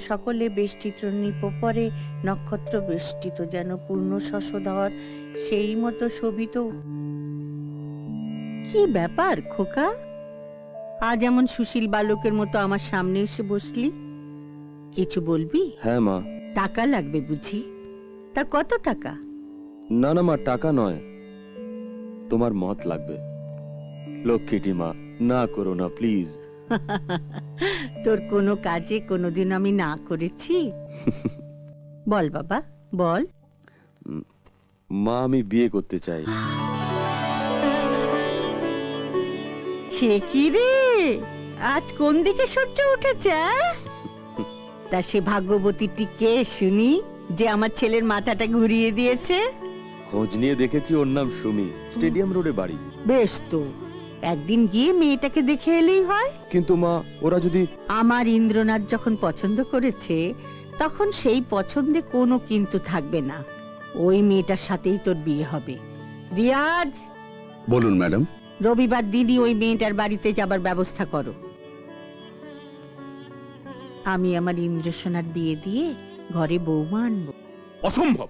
সকলে বেষ্টিত নিপপরে নক্ষত্র বেষ্টিত যেন পূর্ণ শশধর সেই মতো শোভিত। কি ব্যাপার খোকা, আজ এমন সুশীল বালকের মতো আমার সামনে এসে বসলি? কিছু বলবি? হ্যাঁ মা। টাকা লাগবে বুঝি? তা কত টাকা? না না মা, টাকা নয়, তোমার মত লাগবে। লক্ষ্মীটি মা, না করো না প্লিজ। তোর কোনো কাজে কোনোদিন আমি না করেছি? বল বাবা বল। মা, আমি বিয়ে করতে চাই। সে কি রে, আজ কোন দিকে সূর্য উঠেছে? তা সে ভাগ্যবতীটি কে শুনি, যে আমার ছেলের মাথাটা ঘুরিয়ে দিয়েছে? খোঁজ নিয়ে দেখেছি, ওর নাম সুমি, স্টেডিয়াম রোডে বাড়ি। বেশ তো, একদিন গিয়ে মেয়েটাকে দেখে এলেই হয়। কিন্তু মা, ওরা যদি... আমার ইন্দ্রনাথ যখন পছন্দ করেছে, তখন সেই পছন্দে কোনো কিন্তু থাকবে না। ওই মেয়েটার সাথেই তোর বিয়ে হবে। রিয়াজ, বলুন ম্যাডাম। রবিবার দিনই ওই মেয়েটার বাড়িতে যাবার ব্যবস্থা করো। আমি আমার ইন্দ্রসোনার বিয়ে দিয়ে ঘরে বৌমা আনবো। অসম্ভব,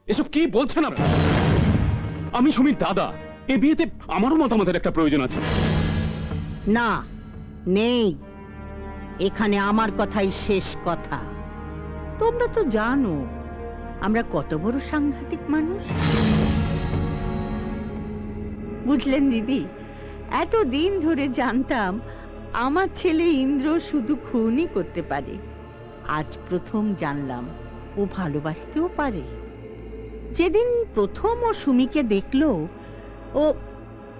এসব কি বলছেন আপনারা? আমি সুমির দাদা, এই বিয়েতে আমারও মতামতের একটা প্রয়োজন আছে। না, নেই, এখানে আমার কথাই শেষ কথা। তোমরা তো জানো আমরা কত বড় সাংঘাতিক মানুষ। বুঝলেন দিদি, এতদিন ধরে জানতাম আমার ছেলে ইন্দ্র শুধু খুনই করতে পারে। আজ প্রথম জানলাম ও ভালোবাসতেও পারে। যেদিন প্রথম ও সুমিকে দেখলো, ও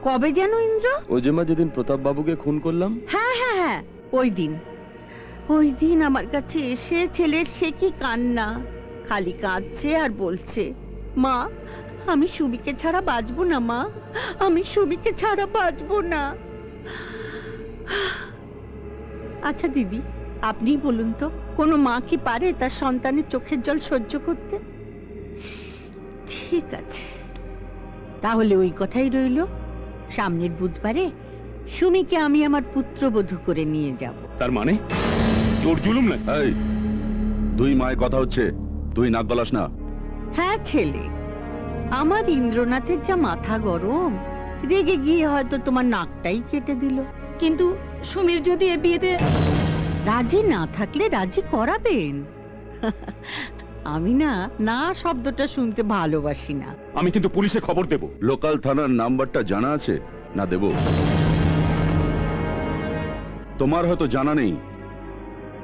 কবে যেন ইন্দ্র? ও যে মা, যেদিন প্রতাপ বাবুকে খুন করলাম। হ্যাঁ হ্যাঁ হ্যাঁ, ওই দিন আমার কাছে এসে ছেলের সে কি কান্না, খালি কাঁদছে আর বলছে, মা আমি সুমিকে ছাড়া বাঁচবো না, মা আমি সুমিকে ছাড়া বাঁচবো না। আচ্ছা দিদি, আপনি বলুন তো, কোনো মা কি পারে তার সন্তানের চোখের জল সহ্য করতে? ঠিক আছে, তাহলে ওই কথাই রইল। সামনের বুধবারে সুমিকে আমি আমার পুত্রবধূ করে নিয়ে যাব। তার মানে জোর জুলুম না? এই, দুই মায়ের কথা হচ্ছে, তুই নাক গলাস না। হ্যাঁ ছেলে, আমার ইন্দ্রনাথের যা মাথা গরম, রেগে গিয়ে হয়তো তোমার নাকটাই কেটে দিল। কিন্তু সুমির যদি এ বিয়েতে রাজি না থাকলে রাজি করাবেন। আমি না না শব্দটা শুনতে ভালোবাসি না। আমি কিন্তু পুলিশে খবর দেব। লোকাল থানার নাম্বারটা জানা আছে না? দেব? তোমার হয়তো জানা নেই,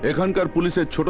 এখানকার পুলিশের ছোট